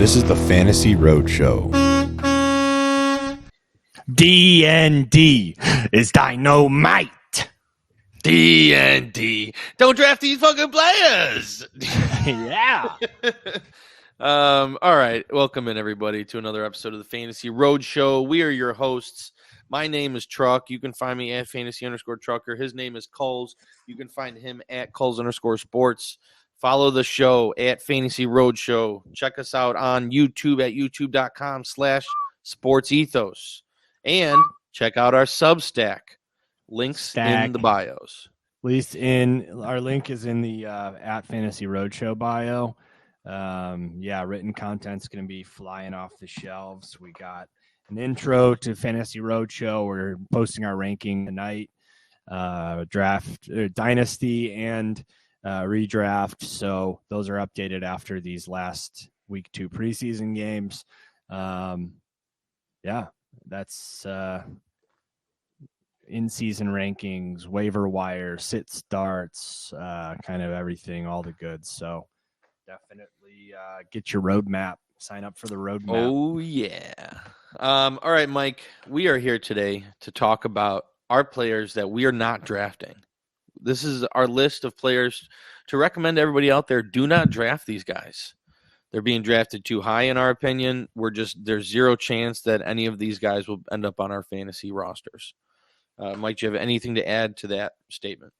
This is the Fantasy Roadshow. D&D is dynamite. D&D. Don't draft these fucking players. Yeah. All right. Welcome in, everybody, to another episode of the Fantasy Roadshow. We are your hosts. My name is Truck. You can find me at fantasy_trucker. His name is Kulz. You can find him at Kulz_sports. Follow the show at Fantasy Roadshow. Check us out on YouTube at youtube.com/sportsethos. And check out our Substack. Links in the bios. Our link is in the at Fantasy Roadshow bio. Written content's going to be flying off the shelves. We got an intro to Fantasy Roadshow. We're posting our ranking tonight, draft, dynasty, and redraft. So those are updated after these last week 2 preseason games. That's in-season rankings, waiver wire, sit starts, kind of everything, all the goods. So definitely get your roadmap. Sign up for the roadmap. Oh, yeah. All right, Mike, we are here today to talk about our players that we are not drafting. This is our list of players to recommend to everybody out there. Do not draft these guys. They're being drafted too high, in our opinion. There's zero chance that any of these guys will end up on our fantasy rosters. Mike, do you have anything to add to that statement?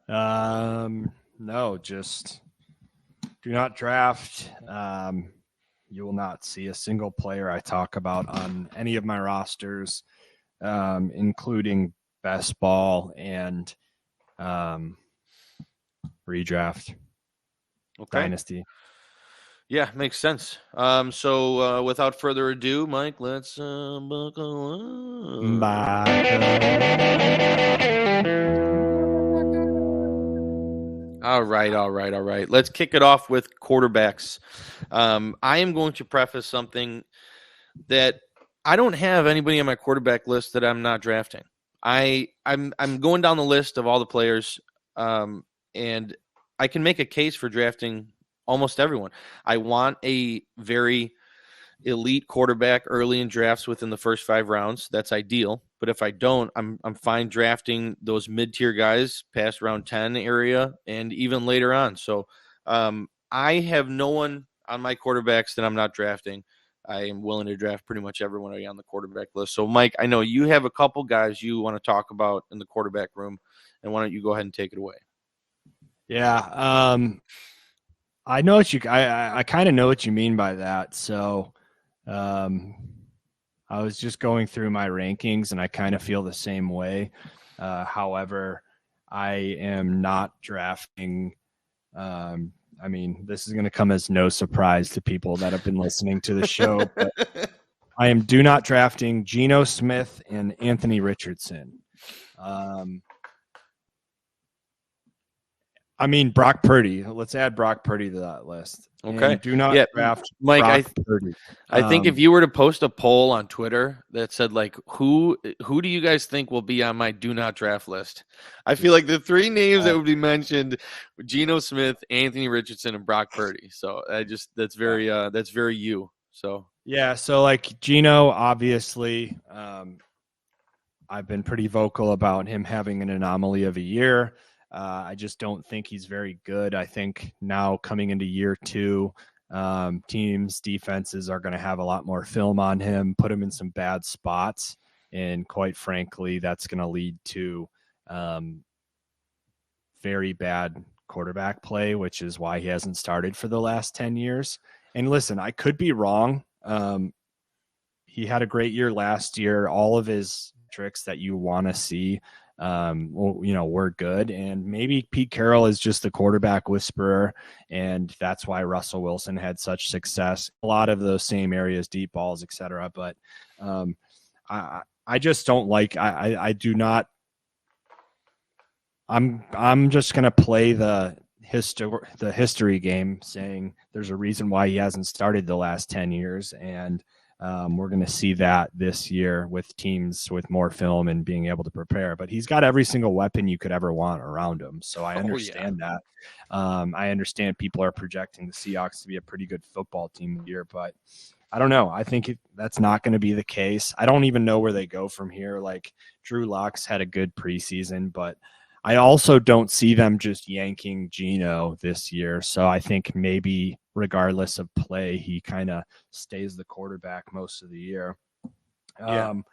No, just do not draft. You will not see a single player I talk about on any of my rosters, including best ball and redraft. Okay. Dynasty. Yeah, makes sense. So without further ado, Mike, let's buckle up. All right. Let's kick it off with quarterbacks. I am going to preface something that I don't have anybody on my quarterback list that I'm not drafting. I'm going down the list of all the players, and I can make a case for drafting almost everyone. I want a very elite quarterback early in drafts within the first 5 rounds. That's ideal. But if I don't, I'm fine drafting those mid-tier guys past round 10 area and even later on. So I have no one on my quarterbacks that I'm not drafting. I am willing to draft pretty much everyone on the quarterback list. So, Mike, I know you have a couple guys you want to talk about in the quarterback room, and why don't you go ahead and take it away? Yeah, I know what I kind of know what you mean by that. So I was just going through my rankings, and I kind of feel the same way. However, I am not drafting. This is going to come as no surprise to people that have been listening to the show, but I do not drafting Geno Smith and Anthony Richardson. Brock Purdy. Let's add Brock Purdy to that list. Okay. And do not draft Mike. Brock Purdy. I think if you were to post a poll on Twitter that said, like, who do you guys think will be on my do not draft list? I feel like the 3 names that would be mentioned: Geno Smith, Anthony Richardson, and Brock Purdy. So that's very you. So yeah. So like Geno, obviously, I've been pretty vocal about him having an anomaly of a year. I just don't think he's very good. I think now coming into year 2, teams, defenses are going to have a lot more film on him, put him in some bad spots. And quite frankly, that's going to lead to very bad quarterback play, which is why he hasn't started for the last 10 years. And listen, I could be wrong. He had a great year last year. All of his tricks that you want to see we're good. And maybe Pete Carroll is just the quarterback whisperer, and that's why Russell Wilson had such success. A lot of those same areas, deep balls, etc. But I just don't like. I do not. I'm just gonna play the history game, saying there's a reason why he hasn't started the last 10 years, and We're going to see that this year with teams with more film and being able to prepare. But he's got every single weapon you could ever want around him. So I understand that. I understand people are projecting the Seahawks to be a pretty good football team here, but I don't know. I think that's not going to be the case. I don't even know where they go from here. Like Drew Lock's had a good preseason, but I also don't see them just yanking Geno this year. So I think maybe regardless of play, he kind of stays the quarterback most of the year. And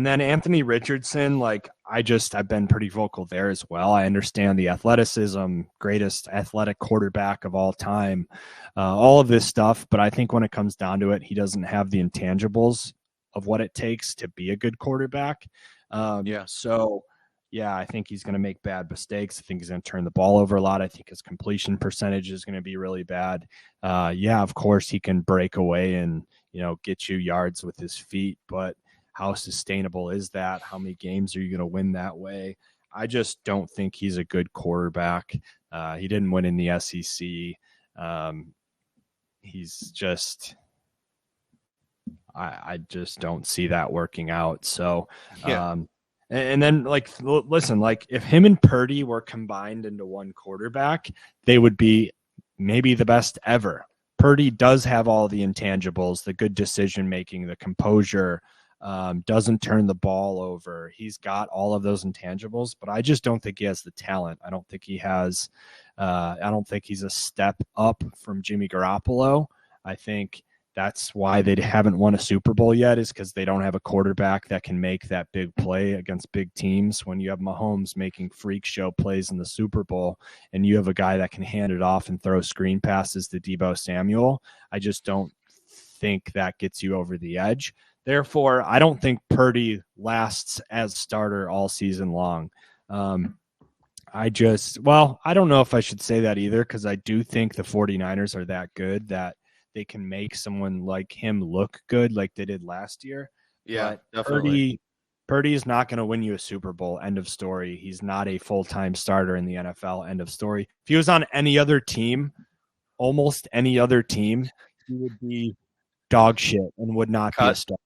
then Anthony Richardson, like I've been pretty vocal there as well. I understand the athleticism, greatest athletic quarterback of all time, all of this stuff. But I think when it comes down to it, he doesn't have the intangibles of what it takes to be a good quarterback. So I think he's going to make bad mistakes. I think he's going to turn the ball over a lot. I think his completion percentage is going to be really bad. Of course he can break away and, get you yards with his feet, but how sustainable is that? How many games are you going to win that way? I just don't think he's a good quarterback. He didn't win in the SEC. He's just, I just don't see that working out. So, and then, listen, if him and Purdy were combined into one quarterback, they would be maybe the best ever. Purdy does have all the intangibles, the good decision-making, the composure, doesn't turn the ball over. He's got all of those intangibles, but I just don't think he has the talent. I don't think he has, I don't think he's a step up from Jimmy Garoppolo. I think that's why they haven't won a Super Bowl yet, is because they don't have a quarterback that can make that big play against big teams. When you have Mahomes making freak show plays in the Super Bowl and you have a guy that can hand it off and throw screen passes to Deebo Samuel, I just don't think that gets you over the edge. Therefore, I don't think Purdy lasts as starter all season long. I don't know if I should say that either, because I do think the 49ers are that good that they can make someone like him look good like they did last year. Yeah, but definitely. Purdy is not going to win you a Super Bowl. End of story. He's not a full-time starter in the NFL. End of story. If he was on any other team, almost any other team, he would be dog shit and would not be a star.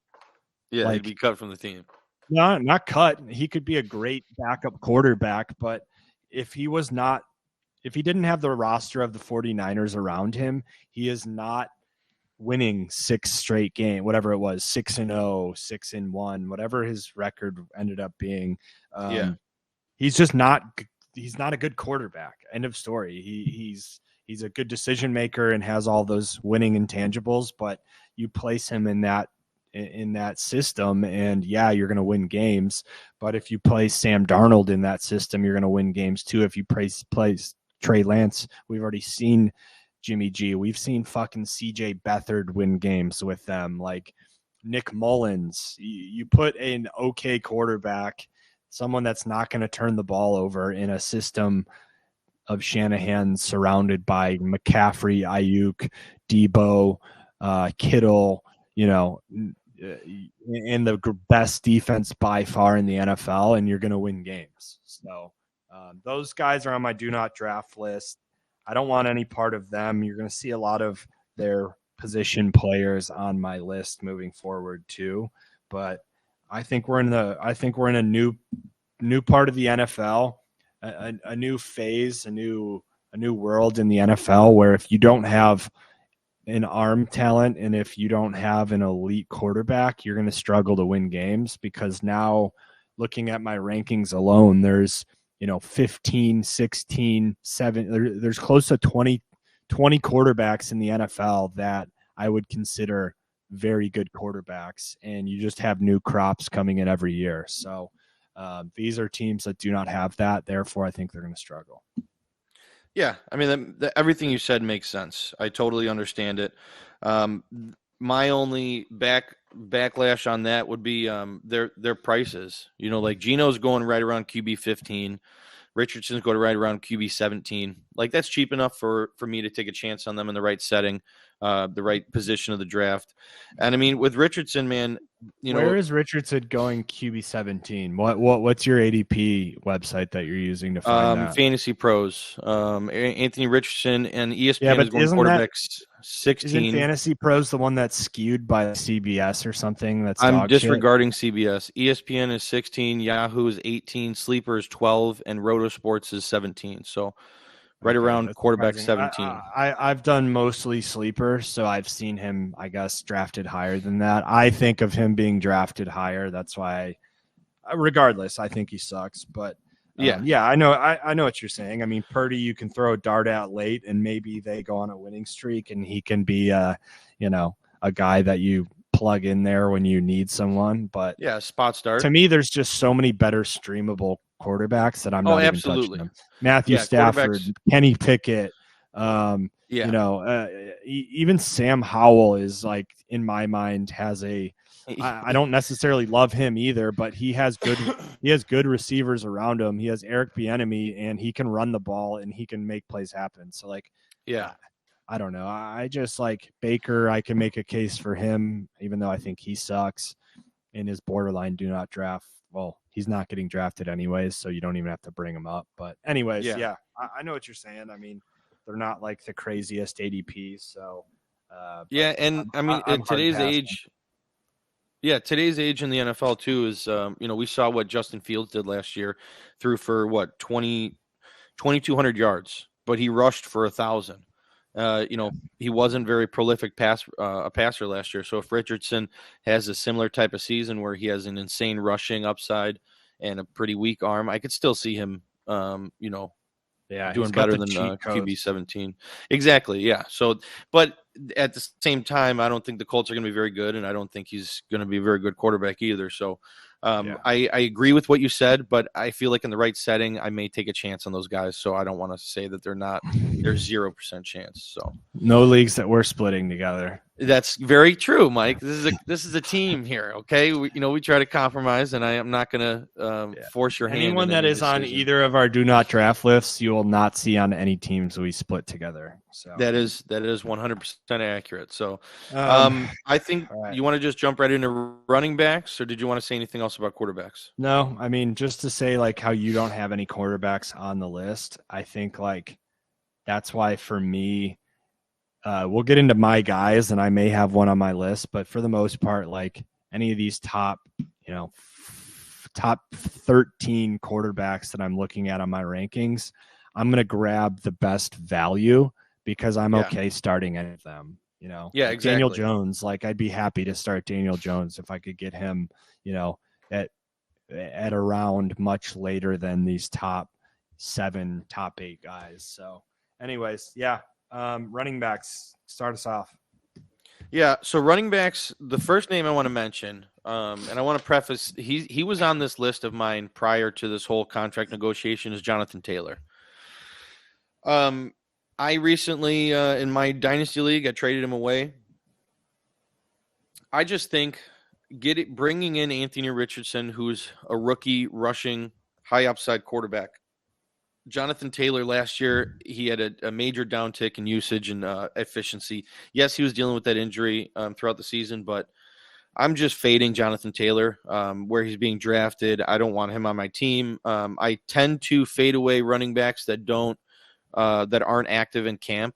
Yeah, he'd be cut from the team. No, not cut. He could be a great backup quarterback, but if he didn't have the roster of the 49ers around him, he is not winning 6 straight games, whatever it was, 6-0, 6-1, whatever his record ended up being. He's just he's not a good quarterback. End of story. He's a good decision maker and has all those winning intangibles, but you place him in that system and you're going to win games. But if you place Sam Darnold in that system, you're going to win games too. If you place Trey Lance, we've already seen Jimmy G. We've seen fucking CJ Beathard win games with them. Like Nick Mullins, you put an okay quarterback, someone that's not going to turn the ball over in a system of Shanahan surrounded by McCaffrey, Ayuk, Debo, Kittle, in the best defense by far in the NFL, and you're going to win games. So those guys are on my do not draft list. I don't want any part of them. You're going to see a lot of their position players on my list moving forward too. But I think we're in a new part of the NFL, a new phase, a new world in the NFL where if you don't have an arm talent and if you don't have an elite quarterback, you're going to struggle to win games, because now looking at my rankings alone, there's 15, 16, 7, there's close to 20 quarterbacks in the NFL that I would consider very good quarterbacks, and you just have new crops coming in every year. So these are teams that do not have that. Therefore, I think they're going to struggle. Yeah, I mean, everything you said makes sense. I totally understand it. My only backlash on that would be their prices. Like Geno's going right around QB 15. Richardson's going right around QB 17. Like, that's cheap enough for me to take a chance on them in the right setting, the right position of the draft. And I mean, with Richardson, man, where is Richardson going QB 17? What's your ADP website that you're using to find that? Fantasy Pros. Anthony Richardson and ESPN is going quarterbacks 16. Fantasy Pros the one that's skewed by CBS or something? That's I'm dog shit? disregarding CBS. ESPN is 16, Yahoo is 18, Sleeper is 12, and Roto Sports is 17. So right Okay, around that's quarterback surprising. 17. I've done mostly Sleeper, so I've seen him, I guess, drafted higher than that. I think of him being drafted higher. That's why, regardless, I think he sucks. But Yeah. I know what you're saying. I mean, Purdy, you can throw a dart at late, and maybe they go on a winning streak, and he can be, a guy that you plug in there when you need someone. But Yeah, spot start. to me, there's just so many better streamable quarterbacks that I'm not even touching them. Matthew Stafford, Kenny Pickett, even Sam Howell is, like, in my mind, has a. I don't necessarily love him either, but he has good receivers around him. He has Eric Bieniemy, and he can run the ball and he can make plays happen. So, like, yeah, I don't know. I just like Baker. I can make a case for him, even though I think he sucks and is borderline do not draft. Well, he's not getting drafted anyways, so you don't even have to bring him up. But anyways, yeah, I know what you're saying. I mean, they're not like the craziest ADPs. So, at today's age. Yeah, today's age in the NFL too is, we saw what Justin Fields did last year, threw for 2,200 yards, but he rushed for 1,000. He wasn't very prolific passer last year. So if Richardson has a similar type of season where he has an insane rushing upside and a pretty weak arm, I could still see him, doing better than QB 17. Exactly. Yeah. So, but at the same time, I don't think the Colts are going to be very good, and I don't think he's going to be a very good quarterback either. So, I agree with what you said, but I feel like in the right setting, I may take a chance on those guys. So I don't want to say that there's 0% chance. So no leagues that we're splitting together. That's very true, Mike. This is a team here. Okay. We try to compromise, and I am not going to force your hand. Anyone that is on either of our do not draft lists, you will not see on any teams we split together. So that is 100% accurate. So I think you want to just jump right into running backs, or did you want to say anything else about quarterbacks? No, I mean, just to say, like, how you don't have any quarterbacks on the list. I think, like, that's why for me, we'll get into my guys, and I may have one on my list, but for the most part, like, any of these top 13 quarterbacks that I'm looking at on my rankings, I'm going to grab the best value because I'm okay starting any of them, Yeah, exactly. Daniel Jones, like, I'd be happy to start Daniel Jones if I could get him, at around much later than these top 7, top 8 guys. So anyways, running backs, start us off. Yeah, so running backs, the first name I want to mention, and I want to preface, he was on this list of mine prior to this whole contract negotiation, is Jonathan Taylor. I recently, in my Dynasty League, I traded him away. I just think bringing in Anthony Richardson, who's a rookie rushing high upside quarterback. Jonathan Taylor last year, he had a major downtick in usage and efficiency. Yes, he was dealing with that injury throughout the season, but I'm just fading Jonathan Taylor where he's being drafted. I don't want him on my team. I tend to fade away running backs that aren't active in camp.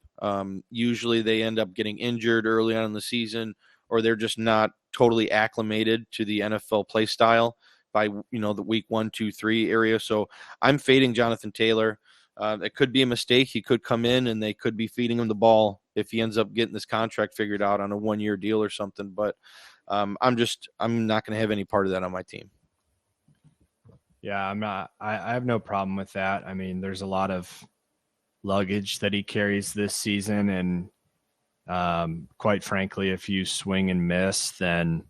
Usually they end up getting injured early on in the season, or they're just not totally acclimated to the NFL play style by the week 1, 2, 3 area. So I'm fading Jonathan Taylor. It could be a mistake. He could come in and they could be feeding him the ball if he ends up getting this contract figured out on a 1-year deal or something. But I'm not going to have any part of that on my team. Yeah, I'm not. I have no problem with that. I mean, there's a lot of luggage that he carries this season, and quite frankly, if you swing and miss, then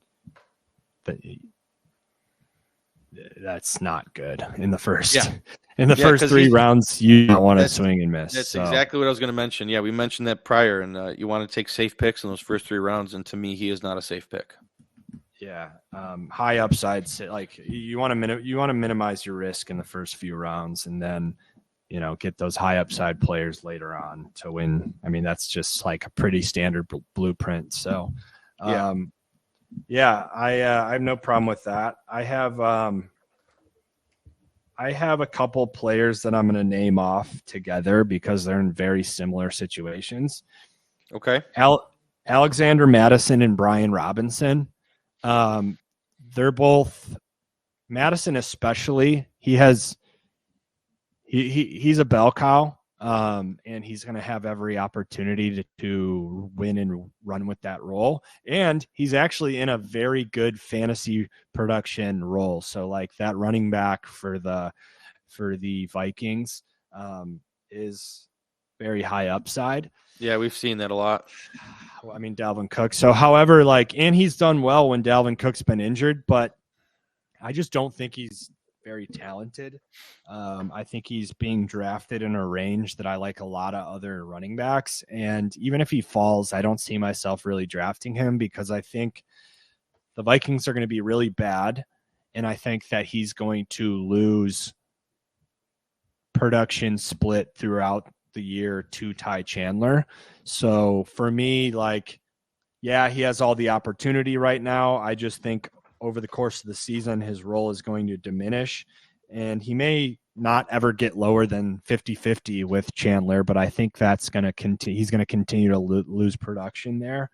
that's not good in the first. Yeah. In the first 3 rounds, you don't want to swing and miss. That's exactly what I was going to mention. Yeah, we mentioned that prior, and you want to take safe picks in those first 3 rounds, and to me, he is not a safe pick. Yeah, high upsides. Like, you want to minimize your risk in the first few rounds, and then get those high upside players later on to win. I mean, that's just like a pretty standard blueprint. So, I have no problem with that. I have a couple players that I'm going to name off together because they're in very similar situations. Okay. Alexander Madison and Brian Robinson. They're both Madison, especially. He's a bell cow, and he's going to have every opportunity to win and run with that role. And he's actually in a very good fantasy production role. So like that running back for the Vikings is very high upside. Yeah, we've seen that a lot. I mean, Dalvin Cook. So, however, and he's done well when Dalvin Cook's been injured, but I just don't think he's very talented. I think he's being drafted in a range that I like a lot of other running backs. And even if he falls, I don't see myself really drafting him because I think the Vikings are going to be really bad. And I think that he's going to lose production split throughout the year to Ty Chandler. So for me, yeah, he has all the opportunity right now. I just think over the course of the season, his role is going to diminish, and he may not ever get lower than 50-50 with Chandler, but I think that's going to continue. He's going to continue to lose production there.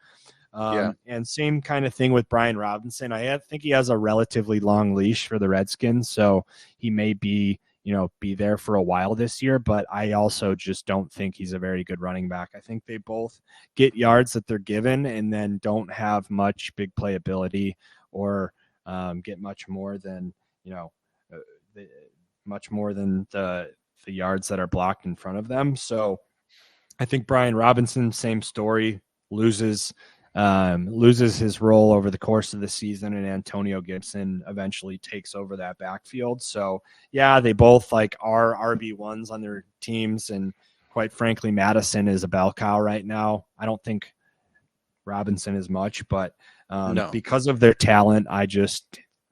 And same kind of thing with Brian Robinson. I think he has a relatively long leash for the Redskins, so he may be there for a while this year, but I also just don't think he's a very good running back. I think they both get yards that they're given and then don't have much big play ability or get much more than the yards that are blocked in front of them. So I think Brian Robinson, same story, loses his role over the course of the season, and Antonio Gibson eventually takes over that backfield. So yeah, they both are RB1s on their teams, and quite frankly, Madison is a bell cow right now. I don't think Robinson is much, but No. because of their talent, I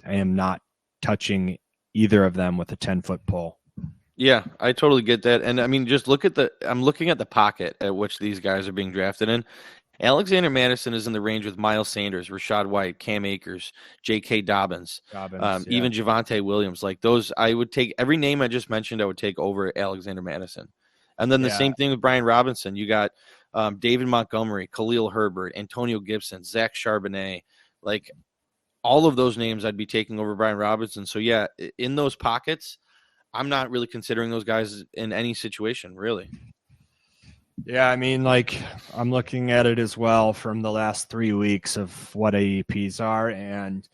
am not touching either of them with a 10-foot pole. Yeah, I totally get that. And I mean, just I'm looking at the pocket at which these guys are being drafted in. Alexander Madison is in the range with Miles Sanders, Rachaad White, Cam Akers, J.K. Dobbins, even Javonte Williams. Like those, I would take every name I just mentioned. I would take over Alexander Madison. And then the same thing with Brian Robinson. You got David Montgomery, Khalil Herbert, Antonio Gibson, Zach Charbonnet. Like all of those names I'd be taking over Brian Robinson. So yeah, in those pockets, I'm not really considering those guys in any situation, really. Yeah, I mean, I'm looking at it as well from the last 3 weeks of what AEPs are, and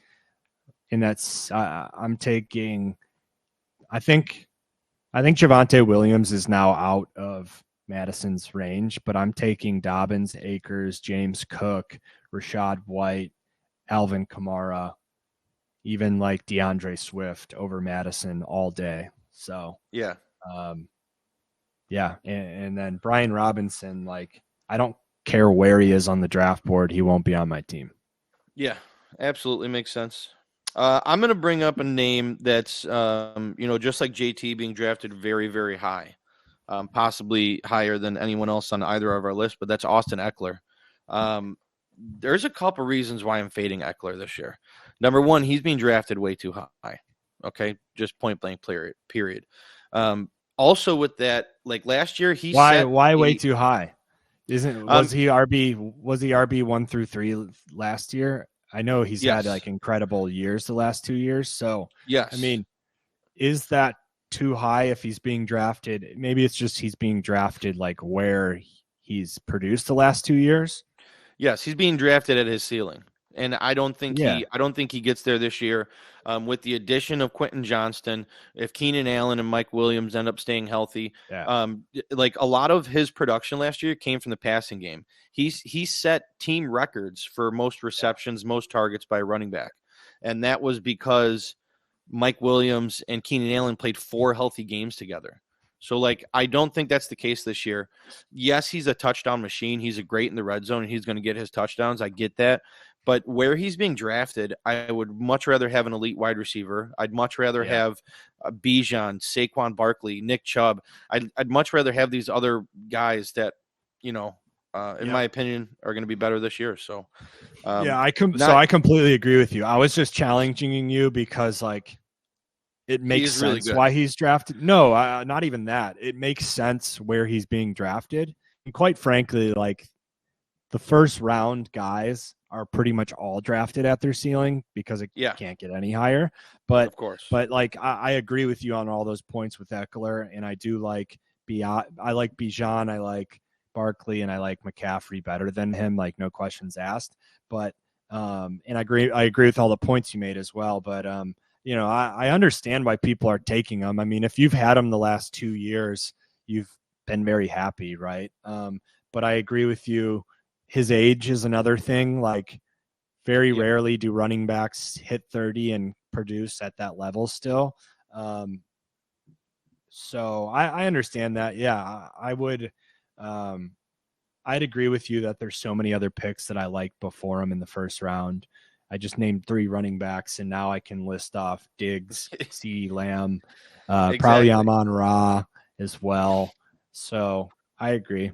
that's I'm taking. I think Javonte Williams is now out of Madison's range, but I'm taking Dobbins, Akers, James Cook, Rachaad White, Alvin Kamara, even DeAndre Swift over Madison all day. So yeah. Yeah, and then Brian Robinson, I don't care where he is on the draft board, he won't be on my team. Yeah, absolutely makes sense. I'm going to bring up a name that's, just like JT being drafted very, very high, possibly higher than anyone else on either of our lists, but that's Austin Eckler. There's a couple reasons why I'm fading Eckler this year. Number one, he's being drafted way too high. Okay, just point blank period. Also with that, last year why way too high? Was he RB 1 through 3 last year? I know he's had incredible years the last 2 years. So yes, I mean, is that too high if he's being drafted? Maybe it's just he's being drafted where he's produced the last 2 years. Yes, he's being drafted at his ceiling. And I don't think he gets there this year. With the addition of Quentin Johnston, if Keenan Allen and Mike Williams end up staying healthy, a lot of his production last year came from the passing game. He set team records for most receptions, most targets by a running back, and that was because Mike Williams and Keenan Allen played 4 healthy games together. So, I don't think that's the case this year. Yes, he's a touchdown machine. He's a great in the red zone, and he's going to get his touchdowns. I get that. But where he's being drafted, I would much rather have an elite wide receiver. I'd much rather have Bijan, Saquon Barkley, Nick Chubb. I'd much rather have these other guys that, in my opinion, are going to be better this year. So, I completely agree with you. I was just challenging you because, it makes sense why he's drafted. No, not even that. It makes sense where he's being drafted. And quite frankly, the first round guys are pretty much all drafted at their ceiling because it can't get any higher. But of course, like I agree with you on all those points with Eckler, and I do like I like Bijan, I like Barkley, and I like McCaffrey better than him, like no questions asked. But and I agree with all the points you made as well. But I understand why people are taking them. I mean, if you've had them the last 2 years, you've been very happy, right? But I agree with you. His age is another thing. Like, very rarely do running backs hit 30 and produce at that level still. So I understand that. Yeah, I would. I'd agree with you that there's so many other picks that I like before him in the first round. I just named 3 running backs, and now I can list off Diggs, CeeDee Lamb, probably Amon-Ra as well. So I agree.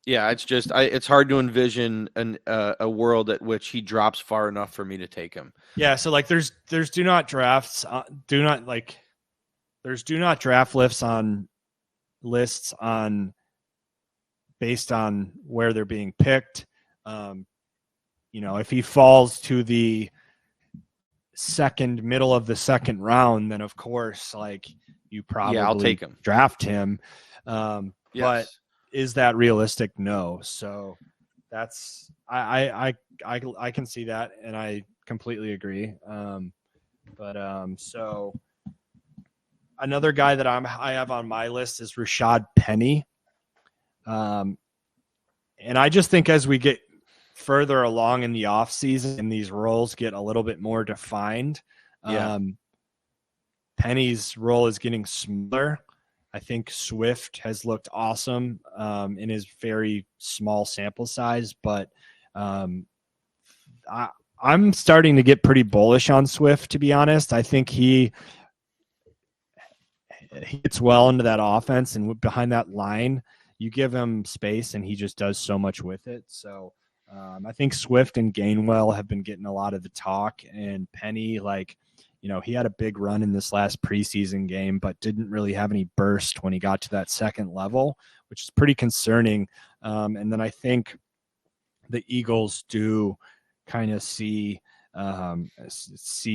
Yeah, it's just it's hard to envision a world at which he drops far enough for me to take him. Yeah, so like there's do not drafts, there's do not draft lists on based on where they're being picked. If he falls to the middle of the second round, then of course, like, you probably I'll take him. Draft him. Yes. But is that realistic? No. So that's I can see that, and I completely agree. So another guy that I have on my list is Rashad Penny. And I just think as we get further along in the offseason and these roles get a little bit more defined, Penny's role is getting smaller. I think Swift has looked awesome in his very small sample size, but I'm starting to get pretty bullish on Swift, to be honest. I think he gets well into that offense, and behind that line, you give him space and he just does so much with it. So I think Swift and Gainwell have been getting a lot of the talk, and Penny, he had a big run in this last preseason game, but didn't really have any burst when he got to that second level, which is pretty concerning. And then I think the Eagles do kind of see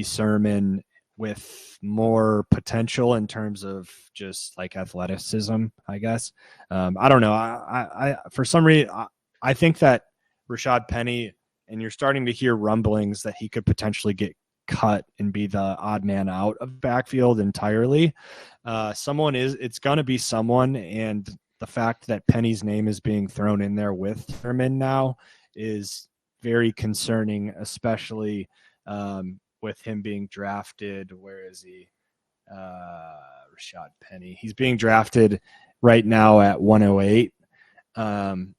Sermon with more potential in terms of just like athleticism, I guess. I don't know. I for some reason, I think that Rashad Penny, and you're starting to hear rumblings that he could potentially get cut and be the odd man out of backfield entirely. It's going to be someone, and the fact that Penny's name is being thrown in there with Thurman now is very concerning, especially with him being drafted. Where is he? Rashad Penny. He's being drafted right now at 108.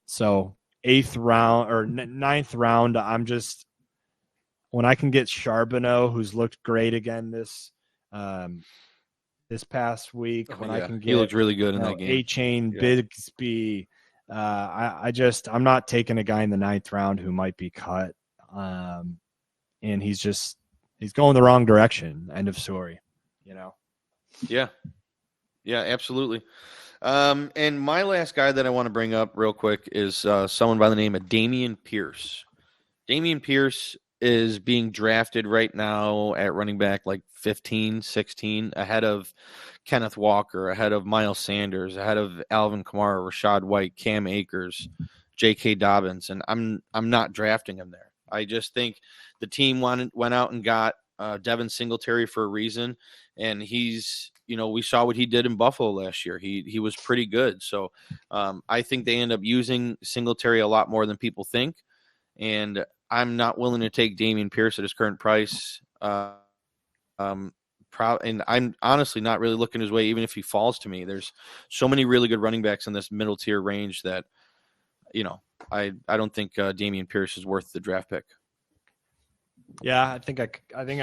So 8th round or 9th round. When I can get Charbonneau, who's looked great again this past week. I can get, he looked really good in that game. A-Chain, Bigsby. I'm not taking a guy in the 9th round who might be cut. And he's going the wrong direction. End of story. Yeah, absolutely. And my last guy that I want to bring up real quick is someone by the name of Dameon Pierce. Dameon Pierce is being drafted right now at running back like 15, 16, ahead of Kenneth Walker, ahead of Miles Sanders, ahead of Alvin Kamara, Rashad White, Cam Akers, J.K. Dobbins, and I'm not drafting him there. I just think the team went out and got Devin Singletary for a reason, and he's, we saw what he did in Buffalo last year. He was pretty good. So I think they end up using Singletary a lot more than people think, and I'm not willing to take Dameon Pierce at his current price. And I'm honestly not really looking his way, even if he falls to me. There's so many really good running backs in this middle tier range that, I don't think Dameon Pierce is worth the draft pick. Yeah, I think I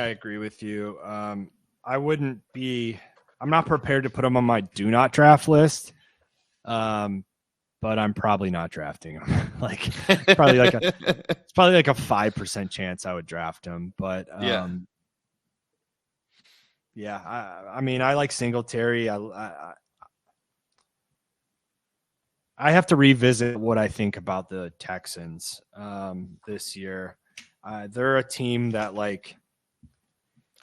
agree with you. I'm not prepared to put him on my do not draft list. But I'm probably not drafting him. It's probably like a 5% chance I would draft him. But I mean, I like Singletary. I have to revisit what I think about the Texans this year. They're a team that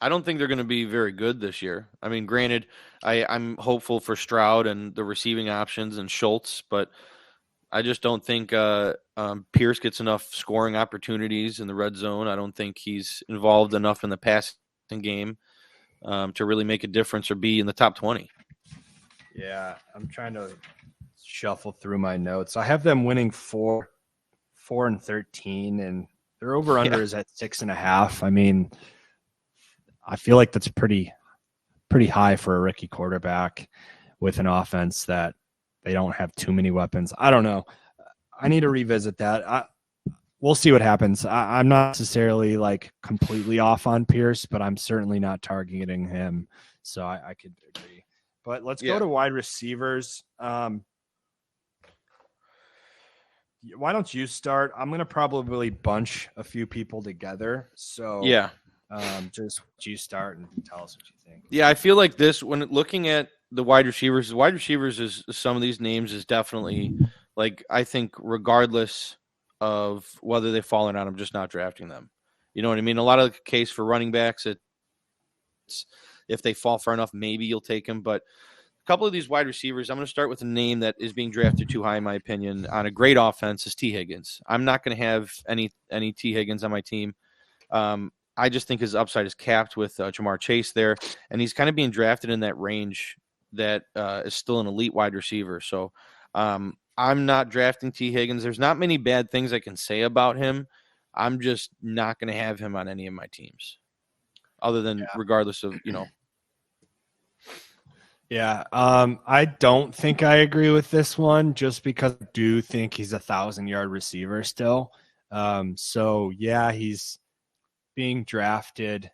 I don't think they're going to be very good this year. I mean, granted, I'm hopeful for Stroud and the receiving options and Schultz, but I just don't think Pierce gets enough scoring opportunities in the red zone. I don't think he's involved enough in the passing game to really make a difference or be in the top 20. Yeah, I'm trying to shuffle through my notes. I have them winning 4-13, and their over under is at 6.5. I mean, I feel like that's pretty high for a rookie quarterback with an offense that they don't have too many weapons. I don't know. I need to revisit that. We'll see what happens. I'm not necessarily completely off on Pierce, but I'm certainly not targeting him. So I could agree. But let's go to wide receivers. Why don't you start? I'm going to probably bunch a few people together. So just you start and tell us what you think. Yeah, I feel like this, when looking at the wide receivers is some of these names is definitely I think regardless of whether they fall or not, I'm just not drafting them. You know what I mean? A lot of the case for running backs, it's if they fall far enough, maybe you'll take them. But a couple of these wide receivers, I'm going to start with a name that is being drafted too high, in my opinion, on a great offense is T. Higgins. I'm not going to have any T. Higgins on my team. I just think his upside is capped with Jamar Chase there, and he's kind of being drafted in that range that is still an elite wide receiver. So I'm not drafting T. Higgins. There's not many bad things I can say about him. I'm just not going to have him on any of my teams, other than regardless of, Yeah, I don't think I agree with this one just because I do think he's 1,000-yard receiver still. So, yeah, he's being drafted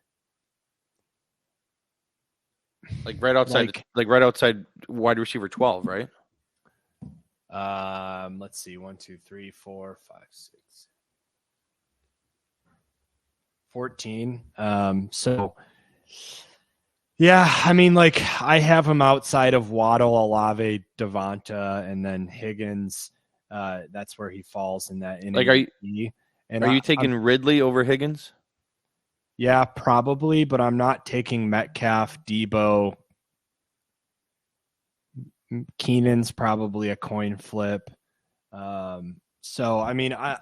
right outside right outside wide receiver 12, right? Let's see, 1, 2, 3, 4, 5, 6, 14. So yeah, I mean, I have him outside of Waddle, Olave, Devonta, and then Higgins. That's where he falls in that. Are you taking Ridley over Higgins? Yeah, probably, but I'm not taking Metcalf, Debo. Keenan's probably a coin flip. So, I mean, I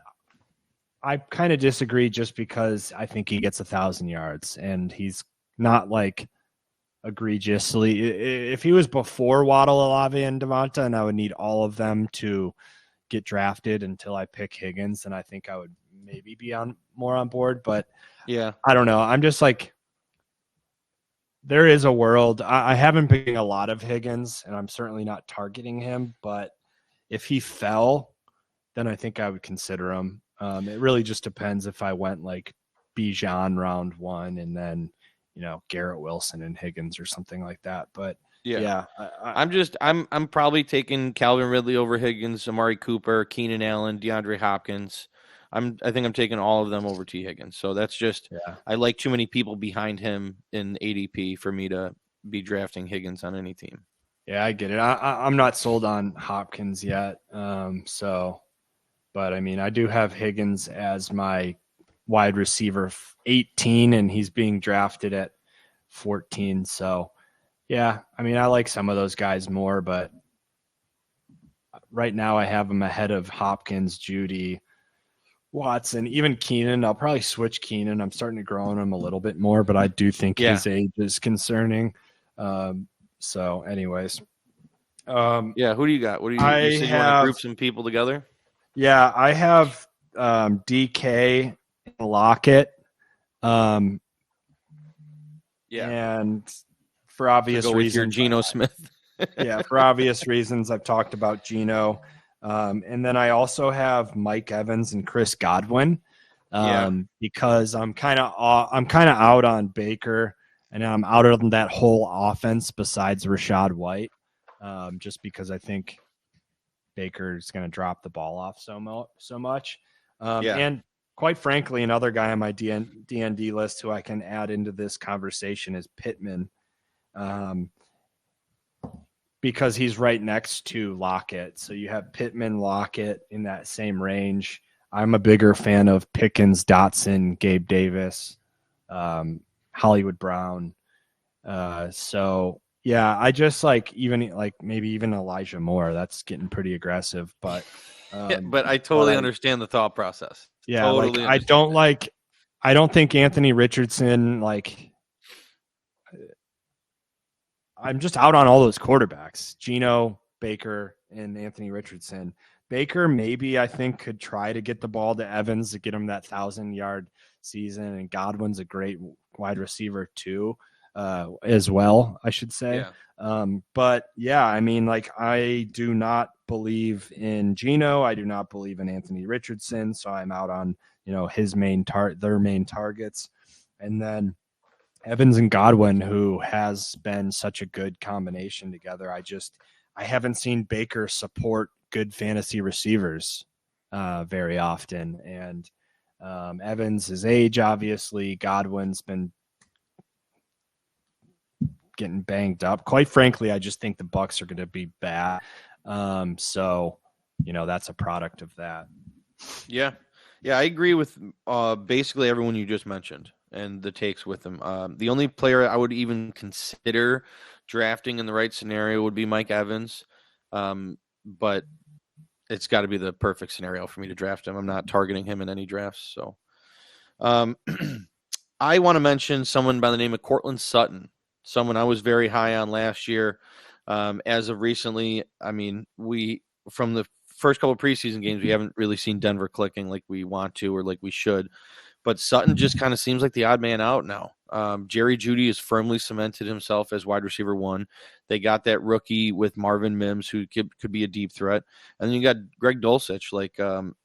kind of disagree just because I think he gets 1,000 yards and he's not egregiously. If he was before Waddle, Olave, and Devonta, and I would need all of them to get drafted until I pick Higgins, then I think I would maybe be more on board. But yeah, I don't know. I'm just there is a world. I haven't been picking a lot of Higgins, and I'm certainly not targeting him. But if he fell, then I think I would consider him. It really just depends if I went Bijan round 1 and then Garrett Wilson and Higgins or something like that. But I'm probably taking Calvin Ridley over Higgins, Amari Cooper, Keenan Allen, DeAndre Hopkins. I think I'm taking all of them over T. Higgins. So that's just I like too many people behind him in ADP for me to be drafting Higgins on any team. Yeah, I get it. I'm not sold on Hopkins yet. But I mean, I do have Higgins as my wide receiver 18, and he's being drafted at 14. So, yeah, I mean, I like some of those guys more, but right now I have him ahead of Hopkins, Judy, Watson, even Keenan. I'll probably switch Keenan. I'm starting to grow on him a little bit more, but I do think his age is concerning. So, anyways. Who do you got? What do you say you want to group some people together? Yeah, I have DK and Lockett. And for obvious reasons, your Geno Smith. For obvious reasons, I've talked about Geno. And then I also have Mike Evans and Chris Godwin. Because I'm kind of out on Baker, and I'm out on that whole offense besides Rachaad White. Just because I think Baker's going to drop the ball off so much. And quite frankly, another guy on my DND list who I can add into this conversation is Pittman. because he's right next to Lockett. So you have Pittman, Lockett in that same range. I'm a bigger fan of Pickens, Dotson, Gabe Davis, Hollywood Brown. So yeah, I just maybe even Elijah Moore. That's getting pretty aggressive, but but I totally understand the thought process. Yeah, I don't think Anthony Richardson, I'm just out on all those quarterbacks, Geno, Baker, and Anthony Richardson. Baker maybe I think could try to get the ball to Evans to get him that 1,000-yard season, and Godwin's a great wide receiver too, as well, I should say. Yeah. But yeah, I mean, I do not believe in Geno. I do not believe in Anthony Richardson. So I'm out on, their main targets. And then Evans and Godwin, who has been such a good combination together. I haven't seen Baker support good fantasy receivers very often. And Evans, his age, obviously, Godwin's been getting banged up. Quite frankly, I just think the Bucs are going to be bad. So, that's a product of that. Yeah. Yeah, I agree with basically everyone you just mentioned and the takes with them. The only player I would even consider drafting in the right scenario would be Mike Evans. But it's got to be the perfect scenario for me to draft him. I'm not targeting him in any drafts. So I want to mention someone by the name of Cortland Sutton, someone I was very high on last year. As of recently, I mean, from the first couple of preseason games, we haven't really seen Denver clicking like we want to or like we should. But Sutton just kind of seems like the odd man out now. Jerry Jeudy has firmly cemented himself as wide receiver 1. They got that rookie with Marvin Mims, who could be a deep threat. And then you got Greg Dulcich,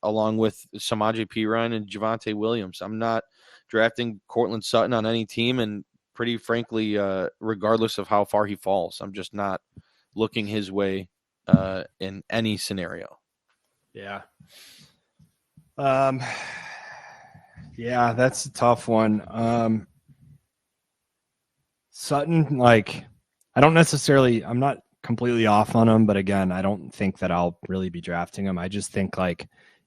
along with Samaje Perine and Javonte Williams. I'm not drafting Cortland Sutton on any team, and pretty frankly, regardless of how far he falls, I'm just not looking his way in any scenario. Yeah. Yeah, that's a tough one. Sutton, I'm not completely off on him, but again, I don't think that I'll really be drafting him. I just think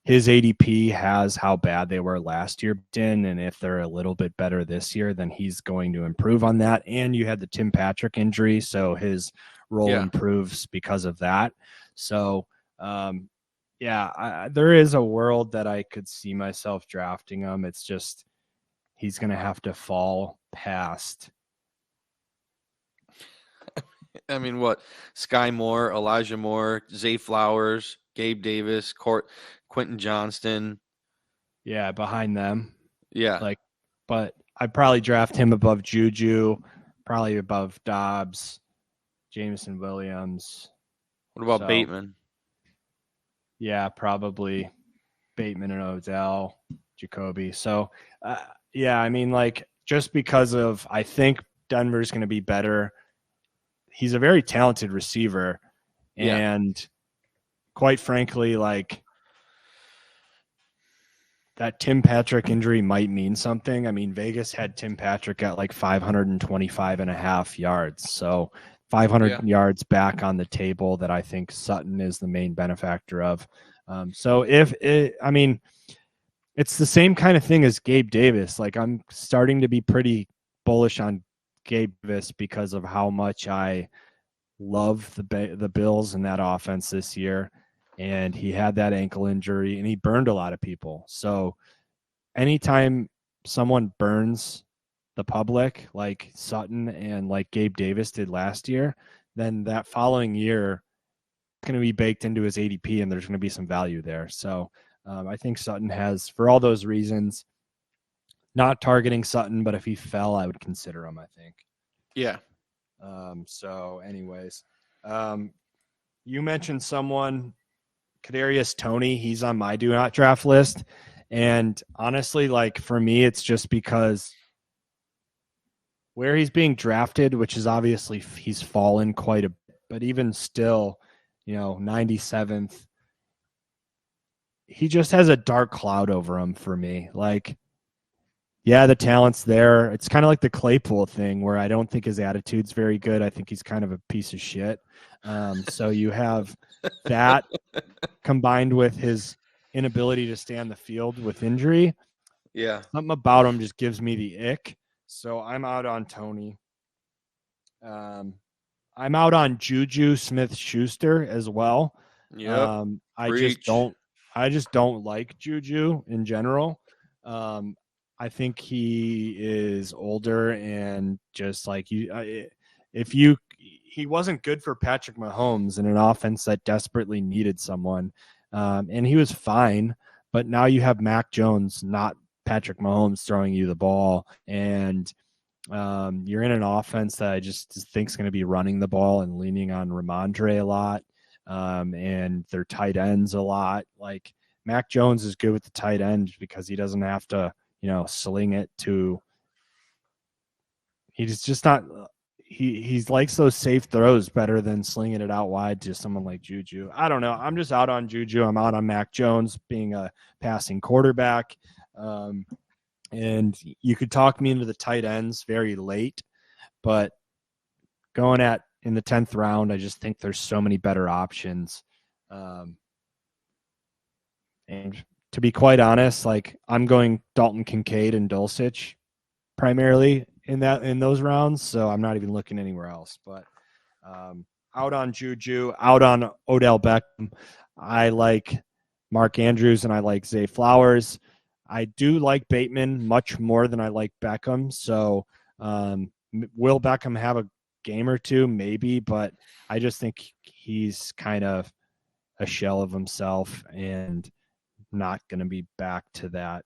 his ADP has how bad they were last year in, and if they're a little bit better this year, then he's going to improve on that. And you had the Tim Patrick injury, so his role improves because of that. So, there is a world that I could see myself drafting him. It's just he's going to have to fall past. I mean, what? Sky Moore, Elijah Moore, Zay Flowers, Gabe Davis, Quentin Johnston. Yeah, behind them. Yeah. But I'd probably draft him above Juju, probably above Dobbs, Jameson Williams. What about Bateman? Yeah, probably Bateman and Odell, Jacoby. So, I mean, just because of, I think Denver's going to be better. He's a very talented receiver. And quite frankly, that Tim Patrick injury might mean something. I mean, Vegas had Tim Patrick at 525.5 yards. So 500 yards back on the table that I think Sutton is the main benefactor of. So it's the same kind of thing as Gabe Davis. I'm starting to be pretty bullish on Gabe Davis because of how much I love the Bills and that offense this year. And he had that ankle injury and he burned a lot of people. So anytime someone burns the public like Sutton and like Gabe Davis did last year, then that following year it's going to be baked into his ADP and there's going to be some value there. So I think Sutton has, for all those reasons, not targeting Sutton, but if he fell, I would consider him, I think. Yeah. So anyways, you mentioned someone, Kadarius Toney. He's on my do not draft list. And honestly, for me, it's just because where he's being drafted, which is obviously he's fallen quite a bit, but even still, 97th, he just has a dark cloud over him for me. Yeah, the talent's there. It's kind of like the Claypool thing where I don't think his attitude's very good. I think he's kind of a piece of shit. So you have that combined with his inability to stay on the field with injury. Yeah. Something about him just gives me the ick. So I'm out on Tony. I'm out on Juju Smith-Schuster as well. Yep. I Preach. just don't like Juju in general. I think he is older and just like he wasn't good for Patrick Mahomes in an offense that desperately needed someone. And he was fine, but now you have Mac Jones, not Patrick Mahomes, throwing you the ball, and you're in an offense that I just think is going to be running the ball and leaning on Ramondre a lot, and their tight ends a lot. Like Mac Jones is good with the tight end because he doesn't have to, sling it to. He's just not. He likes those safe throws better than slinging it out wide to someone like Juju. I don't know. I'm just out on Juju. I'm out on Mac Jones being a passing quarterback. And you could talk me into the tight ends very late, but going in the 10th round, I just think there's so many better options. And to be quite honest, like I'm going Dalton Kincaid and Dulcich primarily in those rounds, so I'm not even looking anywhere else. But out on Juju, out on Odell Beckham. I like Mark Andrews and I like Zay Flowers. I do like Bateman much more than I like Beckham. So will Beckham have a game or two? Maybe, but I just think he's kind of a shell of himself and not going to be back to that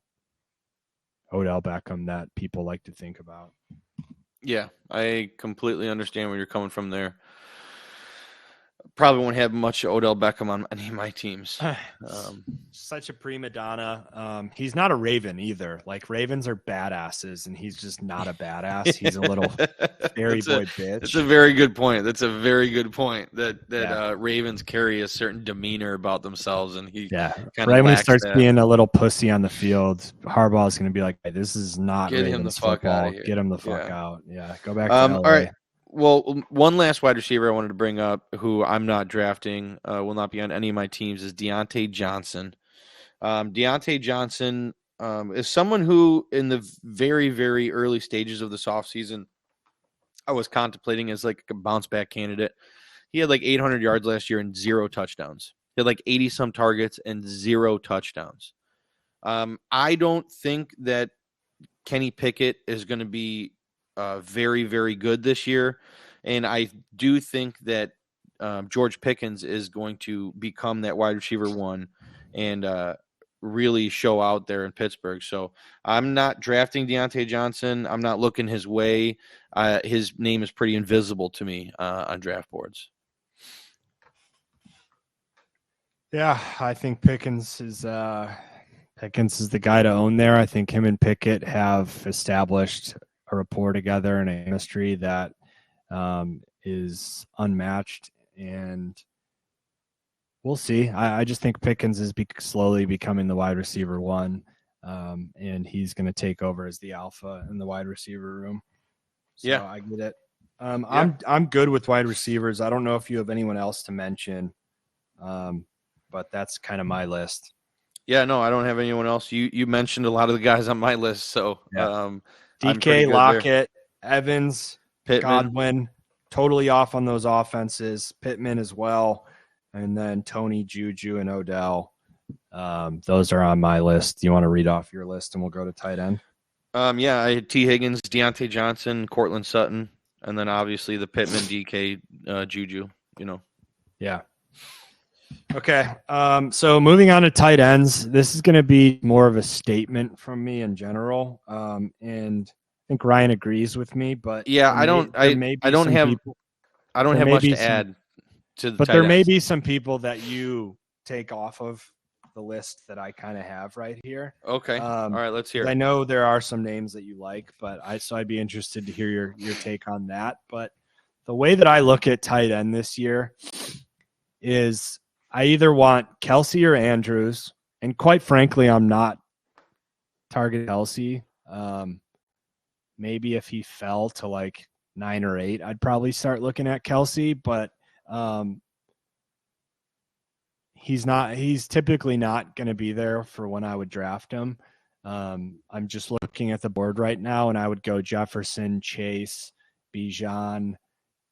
Odell Beckham that people like to think about. Yeah, I completely understand where you're coming from there. Probably won't have much Odell Beckham on any of my teams. Such a prima donna. He's not a Raven either. Like Ravens are badasses, and he's just not a badass. He's a little fairy boy bitch. That's a very good point. That Ravens carry a certain demeanor about themselves, and he right when he starts being a little pussy on the field, Harbaugh is going to be like, hey, "This is not Get Ravens him the fuck football. out of here. Get him the fuck out." Yeah, go back to LA. All right. Well, one last wide receiver I wanted to bring up, who I'm not drafting, will not be on any of my teams, is Deontay Johnson. Deontay Johnson is someone who, in the very, very early stages of this offseason, I was contemplating as like a bounce back candidate. He had like 800 yards last year and 0 touchdowns. He had like 80-some targets and 0 touchdowns. I don't think that Kenny Pickett is going to be very, very good this year. And I do think that George Pickens is going to become that wide receiver one and really show out there in Pittsburgh. So I'm not drafting Deontay Johnson. I'm not looking his way. His name is pretty invisible to me on draft boards. Yeah, I think Pickens is the guy to own there. I think him and Pickett have established a rapport together and a chemistry that is unmatched, and we'll see. I just think Pickens is slowly becoming the wide receiver one, and he's going to take over as the alpha in the wide receiver room. So yeah, I get it. I'm good with wide receivers. I don't know if you have anyone else to mention, but that's kind of my list. Yeah, no, I don't have anyone else. You mentioned a lot of the guys on my list, so DK, Lockett, Evans, Pittman. Godwin, totally off on those offenses. Pittman as well, and then Tony, Juju, and Odell. Those are on my list. Do you want to read off your list, and we'll go to tight end? Yeah, I had T. Higgins, Deontay Johnson, Cortland Sutton, and then obviously the Pittman, DK, Juju. Yeah. Okay, so moving on to tight ends, this is going to be more of a statement from me in general, and I think Ryan agrees with me. But yeah, I don't have much to add to the. But there may be some people that you take off of the list that I kind of have right here. Okay, all right, let's hear it. I know there are some names that you like, but I'd be interested to hear your take on that. But the way that I look at tight end this year is, I either want Kelsey or Andrews, and quite frankly, I'm not targeting Kelsey. Maybe if he fell to like 9 or 8, I'd probably start looking at Kelsey, but he's typically not going to be there for when I would draft him. I'm just looking at the board right now, and I would go Jefferson, Chase, Bijan,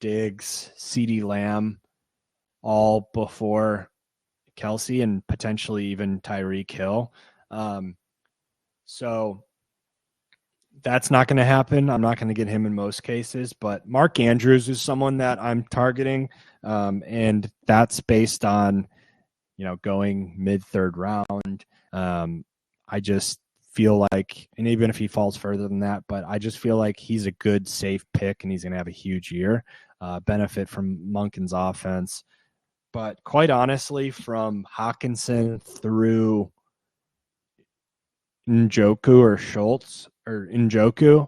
Diggs, CeeDee Lamb, all before Kelsey, and potentially even Tyreek Hill. So that's not going to happen. I'm not going to get him in most cases, but Mark Andrews is someone that I'm targeting, and that's based on going mid-third round. I just feel like, and even if he falls further than that, but I just feel like he's a good, safe pick, and he's going to have a huge year, benefit from Monken's offense. But quite honestly, from Hawkinson through Njoku or Schultz or Njoku,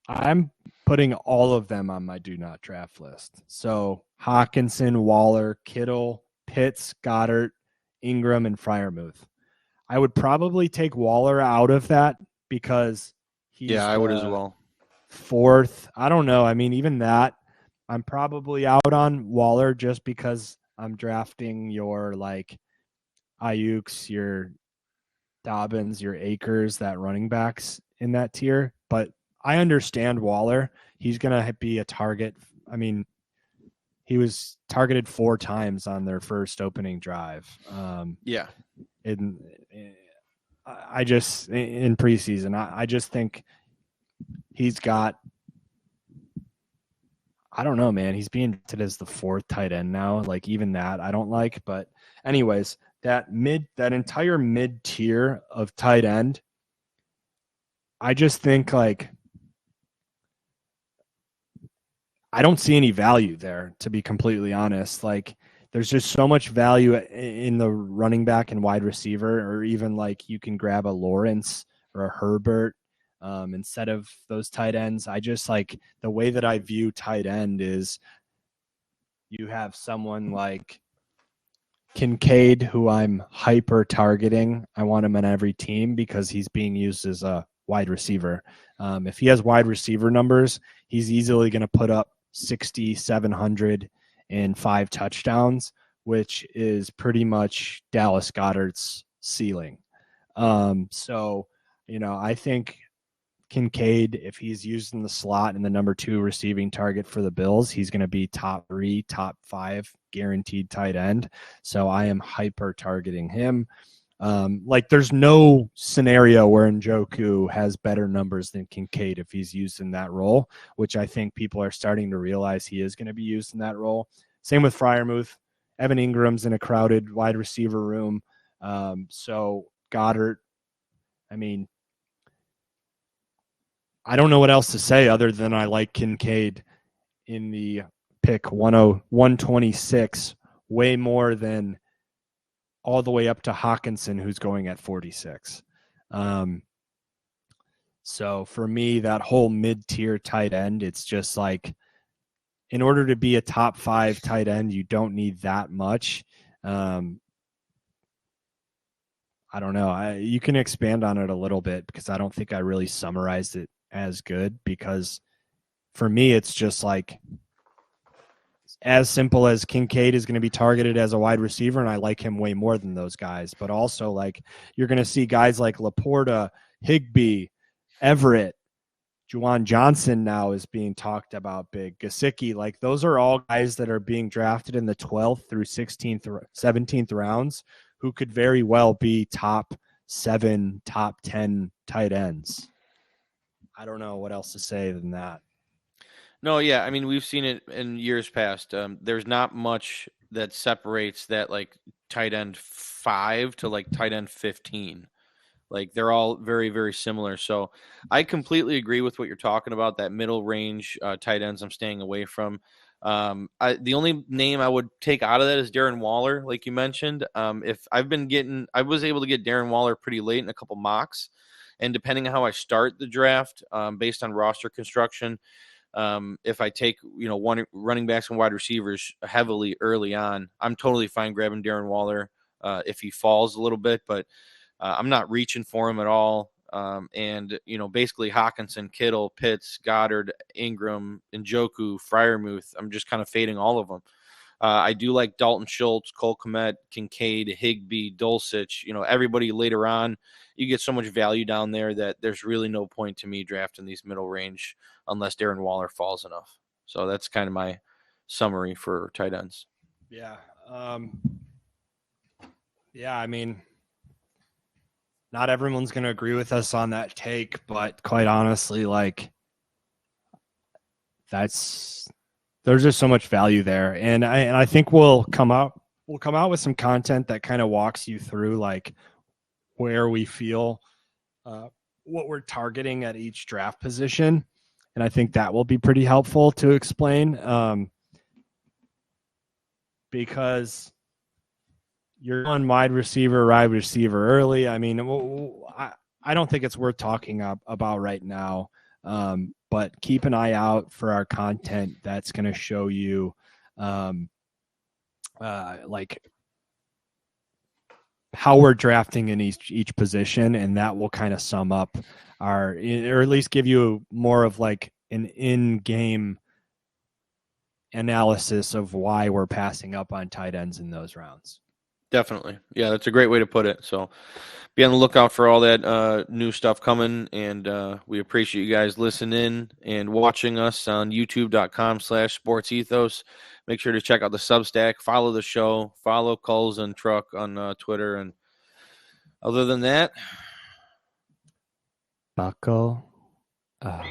I'm putting all of them on my do not draft list. So Hawkinson, Waller, Kittle, Pitts, Goddard, Ingram, and Freiermuth. I would probably take Waller out of that because he's I would as well. 4th. I don't know. I mean, even that, I'm probably out on Waller just because I'm drafting your like Ayuks, your Dobbins, your Akers, that running backs in that tier. But I understand Waller. He's going to be a target. I mean, he was targeted 4 times on their first opening drive. I just in preseason, I just think he's got. I don't know, man. He's being treated as the 4th tight end now. Like even that, I don't like. But anyways, that entire mid tier of tight end, I just think like I don't see any value there, to be completely honest. Like there's just so much value in the running back and wide receiver, or even like you can grab a Lawrence or a Herbert instead of those tight ends. I just like the way that I view tight end is you have someone like Kincaid, who I'm hyper targeting. I want him on every team because he's being used as a wide receiver. If he has wide receiver numbers, he's easily going to put up 60, 700 and 5 touchdowns, which is pretty much Dallas Goedert's ceiling. So, I think Kincaid, if he's used in the slot and the number 2 receiving target for the Bills, he's going to be top 3, top 5 guaranteed tight end. So I am hyper targeting him. There's no scenario where Njoku has better numbers than Kincaid if he's used in that role, which I think people are starting to realize he is going to be used in that role. Same with Freiermuth. Evan Ingram's in a crowded wide receiver room. So Goddard, I mean, I don't know what else to say other than I like Kincaid in the pick 126 way more than all the way up to Hawkinson, who's going at 46. So for me, that whole mid-tier tight end, it's just like in order to be a top 5 tight end, you don't need that much. I don't know. You can expand on it a little bit because I don't think I really summarized it as good, because for me, it's just like as simple as Kincaid is going to be targeted as a wide receiver, and I like him way more than those guys. But also, like, you're going to see guys like Laporta, Higbee, Everett, Juwan Johnson now is being talked about big. Gesicki, like those are all guys that are being drafted in the 12th through 16th, 17th rounds who could very well be top 7, top 10 tight ends. I don't know what else to say than that. No, yeah. I mean, we've seen it in years past. There's not much that separates that like tight end 5 to like tight end 15. Like they're all very, very similar. So I completely agree with what you're talking about. That middle range tight ends I'm staying away from. The only name I would take out of that is Darren Waller, like you mentioned. If I was able to get Darren Waller pretty late in a couple mocks, and depending on how I start the draft, based on roster construction, if I take one running backs and wide receivers heavily early on, I'm totally fine grabbing Darren Waller if he falls a little bit, but I'm not reaching for him at all. And, basically Hawkinson, Kittle, Pitts, Goddard, Ingram, Njoku, Freiermuth. I'm just kind of fading all of them. I do like Dalton Schultz, Cole Kmet, Kincaid, Higbee, Dulcich, everybody later on. You get so much value down there that there's really no point to me drafting these middle range unless Darren Waller falls enough. So that's kind of my summary for tight ends. Yeah. I mean, not everyone's going to agree with us on that take, but quite honestly, like there's just so much value there. And I think we'll come out with some content that kind of walks you through like where we feel what we're targeting at each draft position. And I think that will be pretty helpful to explain because you're on wide receiver early. I mean, I don't think it's worth talking about right now, but keep an eye out for our content that's going to show you like how we're drafting in each position, and that will kind of sum up or at least give you more of like an in-game analysis of why we're passing up on tight ends in those rounds. Definitely. Yeah, that's a great way to put it. So be on the lookout for all that new stuff coming. And we appreciate you guys listening and watching us on youtube.com/sportsethos. Make sure to check out the Substack, follow the show, follow Kulz and Truck on Twitter. And other than that, buckle up.